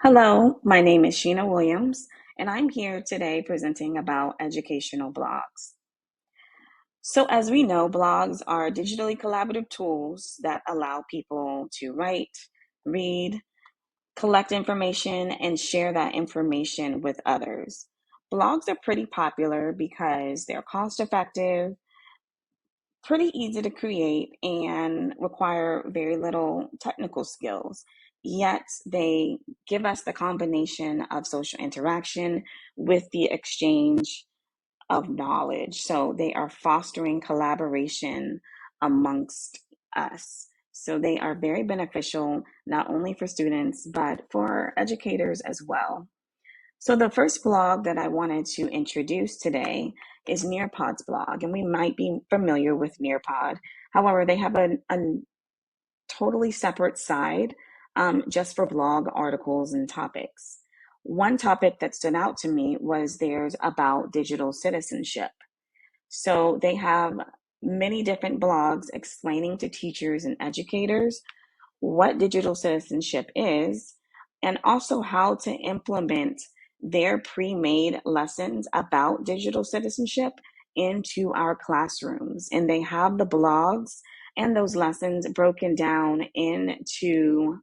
Hello, my name is Sheena Williams, and I'm here today presenting about educational blogs. So, as we know, blogs are digitally collaborative tools that allow people to write, read, collect information, and share that information with others. Blogs are pretty popular because they're cost effective, pretty easy to create, and require very little technical skills. Yet they give us the combination of social interaction with the exchange of knowledge. So they are fostering collaboration amongst us. So they are very beneficial, not only for students, but for educators as well. So the first blog that I wanted to introduce today is Nearpod's blog, and we might be familiar with Nearpod. However, they have a totally separate side just for blog articles and topics. One topic that stood out to me was theirs about digital citizenship. So they have many different blogs explaining to teachers and educators what digital citizenship is, and also how to implement their pre made lessons about digital citizenship into our classrooms. And they have the blogs and those lessons broken down into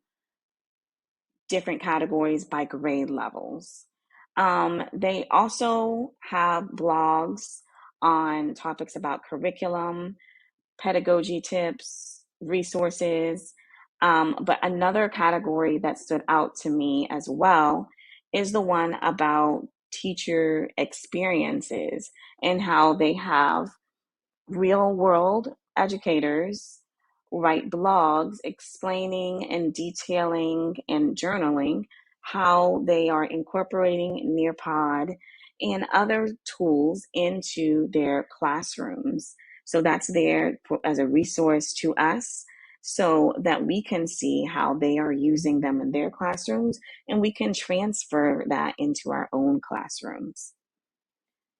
different categories by grade levels. They also have blogs on topics about curriculum, pedagogy tips, resources. But another category that stood out to me as well is the one about teacher experiences and how they have real world educators write blogs explaining and detailing and journaling how they are incorporating Nearpod and other tools into their classrooms. So that's there as a resource to us so that we can see how they are using them in their classrooms and we can transfer that into our own classrooms.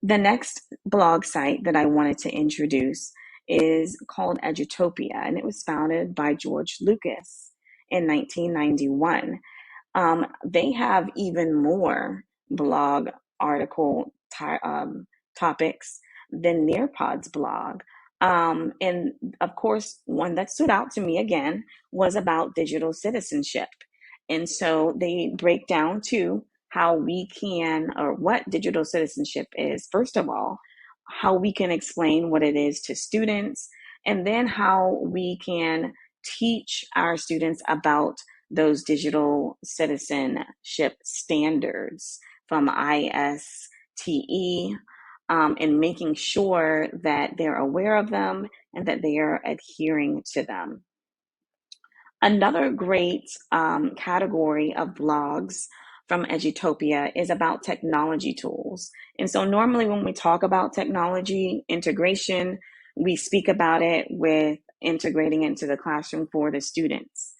The next blog site that I wanted to introduce is called Edutopia, and it was founded by George Lucas in 1991. They have even more blog article topics than Nearpod's blog. And of course, one that stood out to me again was about digital citizenship. And so they break down to how we can, or what digital citizenship is, first of all, how we can explain what it is to students, and then how we can teach our students about those digital citizenship standards from ISTE, and making sure that they're aware of them and that they are adhering to them. Another great category of blogs from Edutopia is about technology tools. And so normally when we talk about technology integration, we speak about it with integrating into the classroom for the students.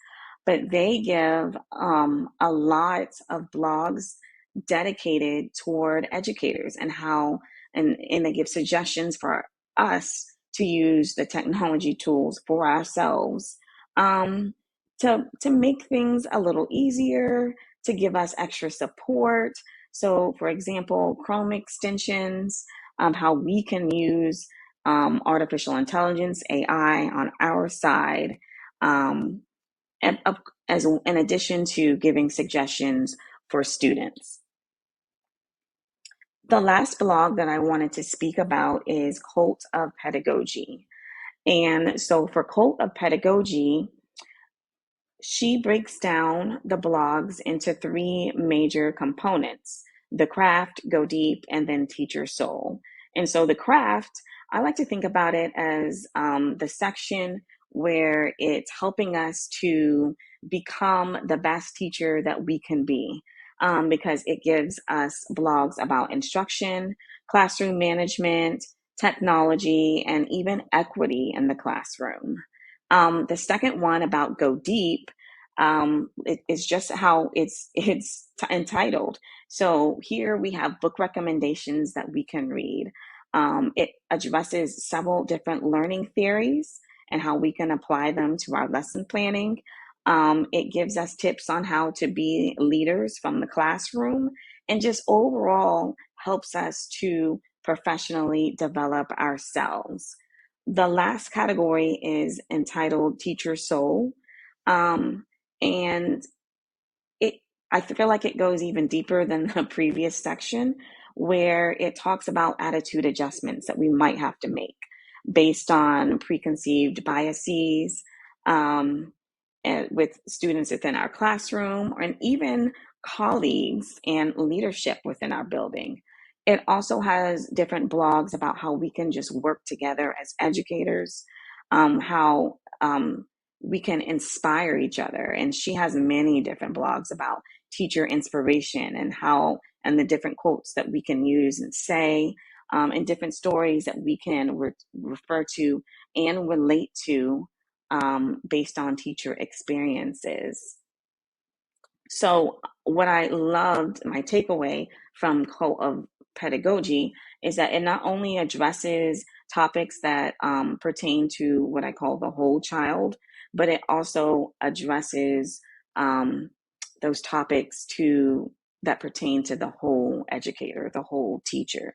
But they give a lot of blogs dedicated toward educators and how, and they give suggestions for us to use the technology tools for ourselves. To make things a little easier, to give us extra support. So, for example, Chrome extensions, how we can use artificial intelligence, AI, on our side, um, and as in addition to giving suggestions for students. The last blog that I wanted to speak about is Cult of Pedagogy. And so for Cult of Pedagogy, she breaks down the blogs into three major components: the craft, go deep, and then teacher soul. And so the craft, I like to think about it as the section where it's helping us to become the best teacher that we can be, because it gives us blogs about instruction, classroom management, technology, and even equity in the classroom. The second one about go deep, it's just how it's entitled. So here we have book recommendations that we can read. It addresses several different learning theories and how we can apply them to our lesson planning. It gives us tips on how to be leaders from the classroom and just overall helps us to professionally develop ourselves. The last category is entitled Teacher Soul. Um, and it I feel like it goes even deeper than the previous section, where it talks about attitude adjustments that we might have to make based on preconceived biases, um, with students within our classroom, and even colleagues and leadership within our building. It also has different blogs about how we can just work together as educators, how we can inspire each other. And she has many different blogs about teacher inspiration and how, and the different quotes that we can use and say, and different stories that we can refer to and relate to, based on teacher experiences. So what I loved, my takeaway from Quote of Pedagogy, is that it not only addresses topics that pertain to what I call the whole child, but it also addresses um, those topics that pertain to the whole educator, the whole teacher.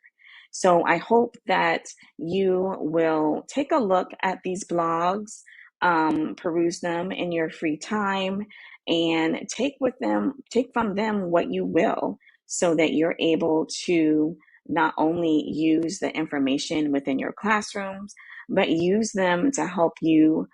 So I hope that you will take a look at these blogs, peruse them in your free time, and take from them what you will, so that you're able to not only use the information within your classrooms, but use them to help you